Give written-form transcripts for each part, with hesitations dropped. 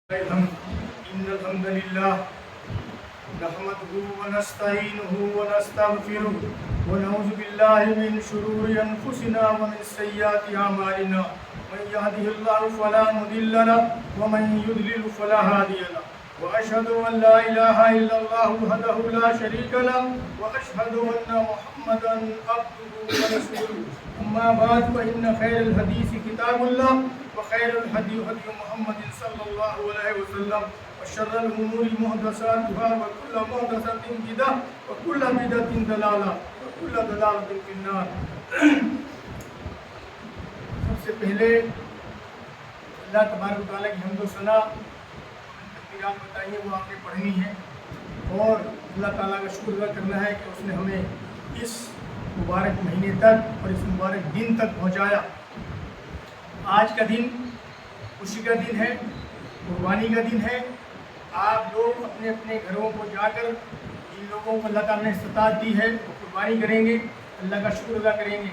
إن الحمد لله نحمده ونستعينه ونستغفره ونعوذ بالله من شرور أنفسنا ومن سيئات أعمالنا من يهده الله فلا مضل له ومن يضلل فلا هادي له وأشهد أن لا إله إلا الله وحده لا شريك له وأشهد أن محمدا عبده ورسوله أما بعد فإن خير الحديث كتاب الله وخير الهدي هدي محمد صلى الله عليه وسلم وشر الأمور محدثاتها وكل محدثة بدعة وكل بدعة ضلالة وكل ضلالة في النار. سب سے پہلے اللہ تبارک و تعالیٰ کی حمد و ثنا تکبیرات بتائیے وہ آپ نے پڑھنی ہے اور اللہ تعالیٰ کا شکر ادا کرنا ہے کہ اس نے ہمیں اس مبارک مہینے تک اور اس مبارک دن تک پہنچایا. آج کا دن خوشی کا دن ہے, قربانی کا دن ہے. آپ لوگ اپنے اپنے گھروں کو جا کر جن لوگوں کو اللہ تعالیٰ نے استطاعت دی ہے وہ قربانی کریں گے, اللہ کا شکر ادا کریں گے.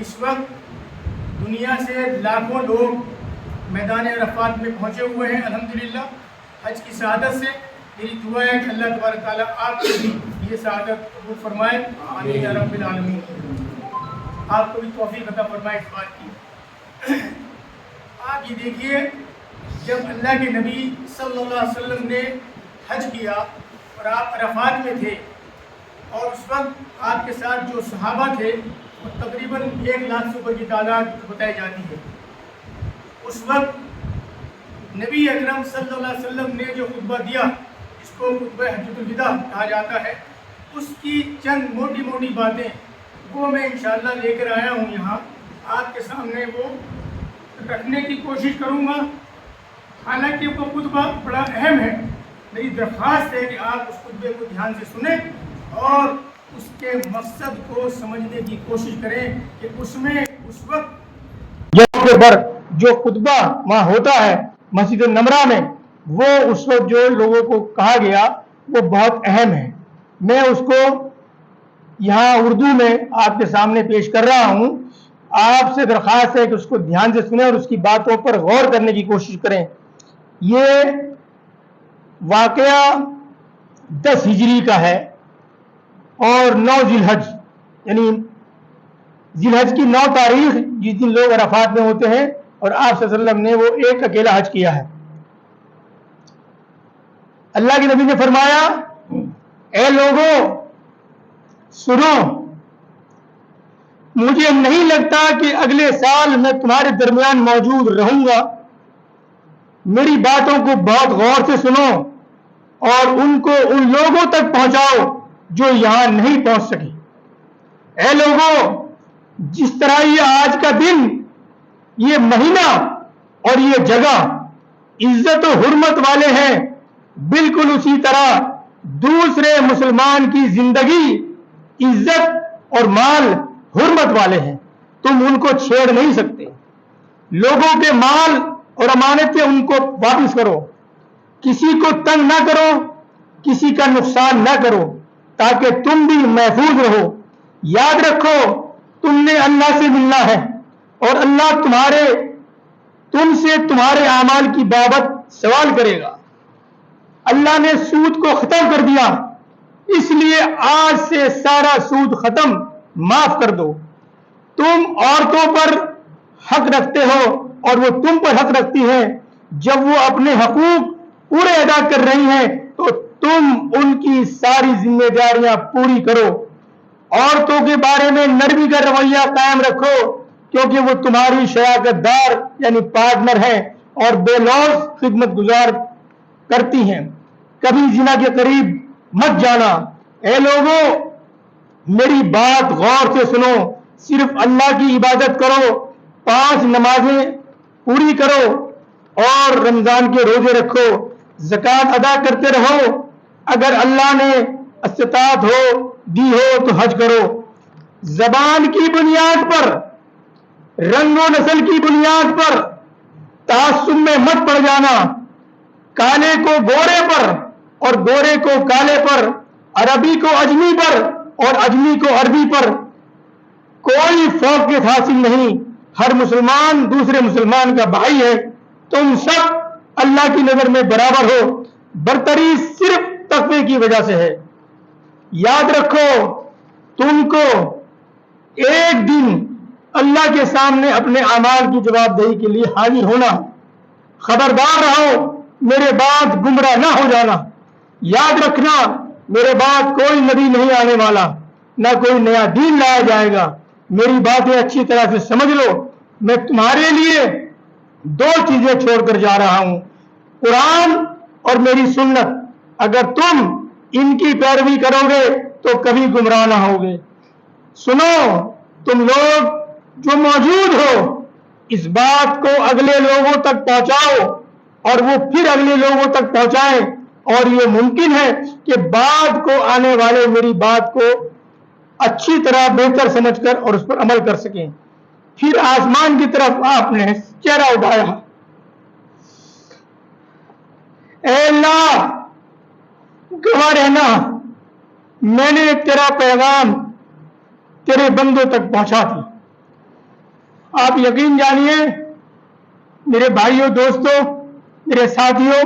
اس وقت دنیا سے لاکھوں لوگ میدان عرفات میں پہنچے ہوئے ہیں. الحمدللہ حج کی سعادت سے میری دعا ہے کہ اللہ تبارک تعالیٰ آپ کو بھی یہ سعادت قبول فرمائے. آمین یا رب العالمین. آپ کو بھی توفیق عطا فرمائے اس بات کی. آپ یہ دیکھیے, جب اللہ کے نبی صلی اللہ علیہ وسلم نے حج کیا اور آپ عرفات میں تھے اور اس وقت آپ کے ساتھ جو صحابہ تھے وہ تقریباً 1 لاکھ سے اوپر کی تعداد بتائی جاتی ہے. اس وقت نبی اکرم صلی اللہ علیہ وسلم نے جو خطبہ دیا جس کو خطبہ حجۃ الوداع کہا جاتا ہے, اس کی چند موٹی موٹی باتیں وہ میں انشاءاللہ لے کر آیا ہوں یہاں آپ کے سامنے وہ رکھنے کی کوشش کروں گا. حالانکہ وہ خطبہ بڑا اہم ہے, میری درخواست ہے کہ آپ اس خطبے کو دھیان سے سنیں اور اس کے مقصد کو سمجھنے کی کوشش کریں کہ اس میں اس وقت جو خطبہ وہاں ہوتا ہے مسجد النمرہ میں, وہ اس وقت جو لوگوں کو کہا گیا وہ بہت اہم ہے. میں اس کو یہاں اردو میں آپ کے سامنے پیش کر رہا ہوں. آپ سے درخواست ہے کہ اس کو دھیان سے سنیں اور اس کی باتوں پر غور کرنے کی کوشش کریں. یہ واقعہ 10 ہجری کا ہے اور 9 ذی الحج یعنی ذی الحج کی 9 تاریخ جس دن لوگ عرفات میں ہوتے ہیں اور آپ صلی اللہ علیہ وسلم نے وہ ایک اکیلا حج کیا ہے. اللہ کے نبی نے فرمایا, اے لوگوں سنو, مجھے نہیں لگتا کہ اگلے سال میں تمہارے درمیان موجود رہوں گا. میری باتوں کو بہت غور سے سنو اور ان کو ان لوگوں تک پہنچاؤ جو یہاں نہیں پہنچ سکے. اے لوگوں, جس طرح یہ آج کا دن, یہ مہینہ اور یہ جگہ عزت و حرمت والے ہیں, بالکل اسی طرح دوسرے مسلمان کی زندگی عزت اور مال حرمت والے ہیں. تم ان کو چھیڑ نہیں سکتے. لوگوں کے مال اور امانتیں ان کو واپس کرو. کسی کو تنگ نہ کرو, کسی کا نقصان نہ کرو, تاکہ تم بھی محفوظ رہو. یاد رکھو تم نے اللہ سے ملنا ہے اور اللہ تم سے تمہارے اعمال کی بابت سوال کرے گا. اللہ نے سود کو ختم کر دیا, اس لیے آج سے سارا سود ختم, معاف کر دو. تم عورتوں پر حق رکھتے ہو اور وہ تم پر حق رکھتی ہیں. جب وہ اپنے حقوق پورے ادا کر رہی ہیں تو تم ان کی ساری ذمہ داریاں پوری کرو. عورتوں کے بارے میں نرمی کا رویہ قائم رکھو کیونکہ وہ تمہاری شراکت دار یعنی پارٹنر ہیں اور بے لوث خدمت گزار کرتی ہیں. کبھی زنا کے قریب مت جانا. اے لوگوں, میری بات غور سے سنو. صرف اللہ کی عبادت کرو, 5 نمازیں پوری کرو اور رمضان کے روزے رکھو. زکوٰۃ ادا کرتے رہو. اگر اللہ نے استطاعت دی ہو تو حج کرو. زبان کی بنیاد پر, رنگ و نسل کی بنیاد پر تعصب میں مت پڑ جانا. کالے کو گورے پر اور گورے کو کالے پر, عربی کو اجمی پر اور اجمی کو عربی پر کوئی فوقیت حاصل نہیں. ہر مسلمان دوسرے مسلمان کا بھائی ہے. تم سب अल्लाह की नजर में बराबर हो, बरतरी सिर्फ तकवे की वजह से है। याद रखो, तुमको एक दिन अल्लाह के सामने अपने अमाल की जवाबदेही के लिए हाजिर होना। खबरदार रहो, मेरे बाद गुमराह ना हो जाना। याद रखना, मेरे बाद कोई नबी नहीं आने वाला, ना कोई नया दीन लाया जाएगा। मेरी बातें अच्छी तरह से समझ लो। मैं तुम्हारे लिए दो चीजें छोड़कर जा रहा हूं, कुरान और मेरी सुन्नत। अगर तुम इनकी पैरवी करोगे तो कभी गुमराह ना होगे। सुनो, तुम लोग जो मौजूद हो, इस बात को अगले लोगों तक पहुंचाओ और वो फिर अगले लोगों तक पहुंचाएं, और ये मुमकिन है कि बाद को आने वाले मेरी बात को अच्छी तरह बेहतर समझकर और उस पर अमल कर सकें। फिर आसमान की तरफ आपने चेहरा उठाया। ऐ अल्लाह, गवाह रहना, मैंने तेरा पैगाम तेरे बंदों तक पहुंचा दिया। आप यकीन जानिए मेरे भाइयों, दोस्तों, मेरे साथियों,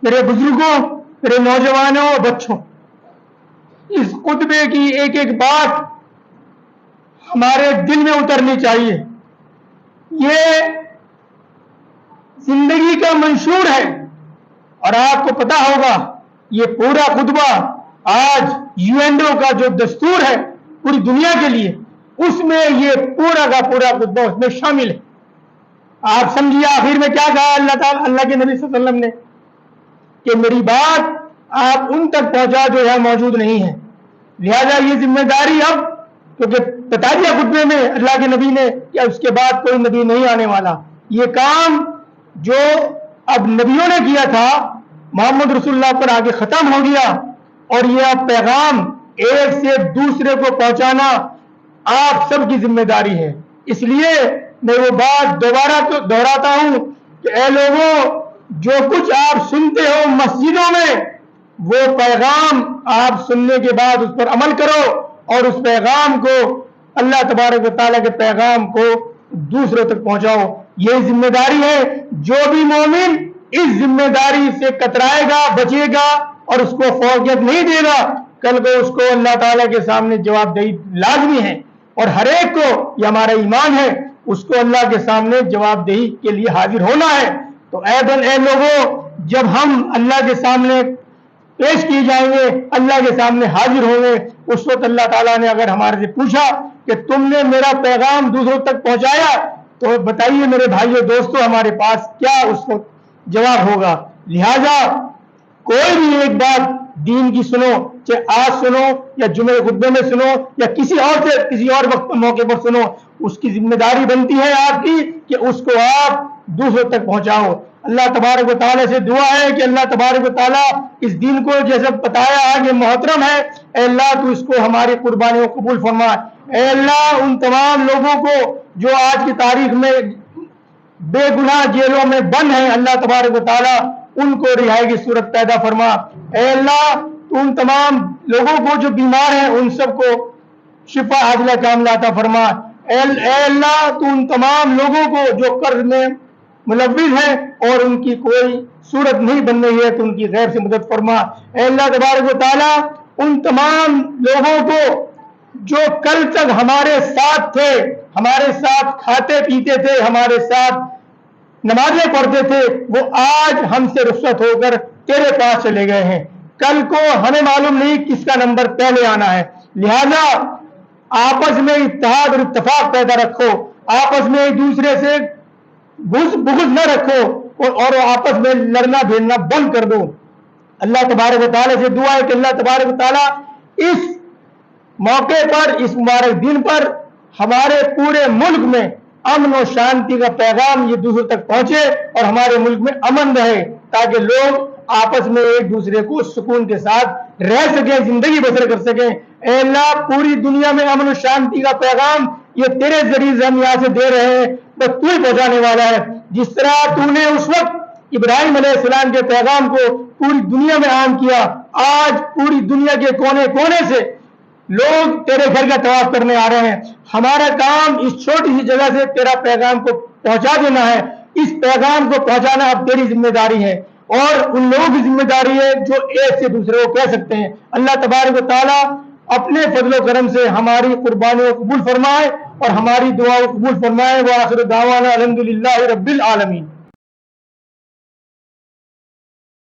मेरे बुजुर्गों, मेरे नौजवानों और बच्चों, इस खुतबे की एक एक बात हमारे दिल में उतरनी चाहिए। ये जिंदगी का मंशूर है, और आपको पता होगा ये पूरा खुतबा आज यूएनओ का जो दस्तूर है पूरी दुनिया के लिए, उसमें ये पूरा का पूरा खुतबा उसमें शामिल है। आप समझिए आखिर में क्या कहा अल्लाह के नबी सल्लल्लाहु अलैहि वसल्लम ने, कि मेरी बात आप उन तक पहुंचा जो यहां मौजूद नहीं है। लिहाजा ये जिम्मेदारी अब, क्योंकि बता दिया खुतबे में अल्लाह के नबी ने कि उसके बाद कोई नबी नहीं आने वाला, ये काम जो अब नबियों ने किया था मोहम्मद रसूलुल्लाह पर आगे खत्म हो गया, और ये अब पैगाम एक से दूसरे को पहुंचाना आप सबकी जिम्मेदारी है। इसलिए मैं वो बात दोबारा तो दोहराता हूं कि ऐ लोगों, जो कुछ आप सुनते हो मस्जिदों में, वो पैगाम आप सुनने के बाद उस पर अमल करो, और उस पैगाम को, अल्लाह तबारक व तआला के पैगाम को दूसरों तक पहुंचाओ। ये जिम्मेदारी है। जो भी मोमिन इस जिम्मेदारी से कतराएगा, बचेगा और उसको फौकियत नहीं देगा, कल को उसको अल्लाह ताला के सामने जवाबदेही लाजमी है। और हर एक को, ये हमारा ईमान है, उसको अल्लाह के सामने जवाबदेही के लिए हाजिर होना है। तो ऐ लोगों, जब हम अल्लाह के सामने पेश किए जाएंगे, अल्लाह के सामने हाजिर होंगे, उस वक्त अल्लाह ताला ने अगर हमारे से पूछा कि तुमने मेरा पैगाम दूसरों तक पहुंचाया, तो बताइए मेरे भाइयों, दोस्तों, हमारे पास क्या उस वक्त जवाब होगा। लिहाजा कोई भी एक बात दीन की सुनो, चाहे आज सुनो या जुमे खुतबे में सुनो या किसी और वक्त मौके पर सुनो, उसकी जिम्मेदारी बनती है आपकी कि उसको आप दूसरों तक पहुंचाओ। अल्लाह तबारक व तआला से दुआ है कि अल्लाह तबारक व तआला इस दिन को जैसे बताया आगे मोहतरम है, ऐ अल्लाह तू इसको हमारी कुर्बानियों को कबूल फरमा। ऐ अल्लाह, उन तमाम लोगों को जो आज की तारीख में बेगुनाह जेलों में बंद हैं, अल्लाह तबारक व तआला उनको रिहाई की सूरत पैदा फरमा। ऐ अल्लाह, तू उन तमाम लोगों को जो बीमार हैं उन सबको शिफा आजिला कामिला अता फरमा। ऐ अल्लाह, तू उन तमाम लोगों को जो कर्ज में मुलव्विस है और उनकी कोई सूरत नहीं बन रही है, तो उनकी गैर से मदद फरमा। ऐ अल्लाह तबारक व तआला, उन तमाम लोगों को जो कल तक हमारे साथ थे, हमारे साथ खाते पीते थे, हमारे साथ नमाजें पढ़ते थे, वो आज हमसे रुखसत होकर तेरे पास चले गए हैं। कल को हमें मालूम नहीं किसका नंबर पहले आना है। लिहाजा आपस में इत्तेहाद और इत्तेफाक पैदा रखो, आपस में एक दूसरे से बुग़्ज़ न रखो, और आपस में लड़ना भिड़ना बंद कर दो। अल्लाह तबारक व तआला से दुआ है कि अल्लाह तबारक व तआला इस मौके पर, इस मुबारक दिन पर हमारे पूरे मुल्क में अमन और शांति का पैगाम ये दूसरों तक पहुंचे और हमारे मुल्क में अमन रहे, ताकि लोग आपस में एक दूसरे को सुकून के साथ रह सकें, जिंदगी बसर कर सकें। ऐ अल्लाह, पूरी दुनिया में अमन और शांति का पैगाम ये तेरे जरिए से हम यहाँ से दे रहे हैं, बस तू ही पहुंचाने वाला है। जिस तरह तूने उस वक्त इब्राहिम अलैहिस्सलाम के पैगाम को पूरी दुनिया में आम किया, आज पूरी दुनिया के कोने कोने से लोग तेरे घर का तवाफ करने आ रहे हैं। हमारा काम इस छोटी सी जगह से तेरा पैगाम को पहुंचा देना है। اس پیغام کو پہنچانا اب تیری ذمہ داری ہے اور ان لوگوں کی ذمہ داری ہے جو ایک سے دوسرے کو کہہ سکتے ہیں۔ اللہ تبارک و تعالیٰ اپنے فضل و کرم سے ہماری قربانیوں کو قبول فرمائے اور ہماری دعاؤں کو قبول فرمائے۔ وآخر دعوانا الحمدللہ رب العالمین۔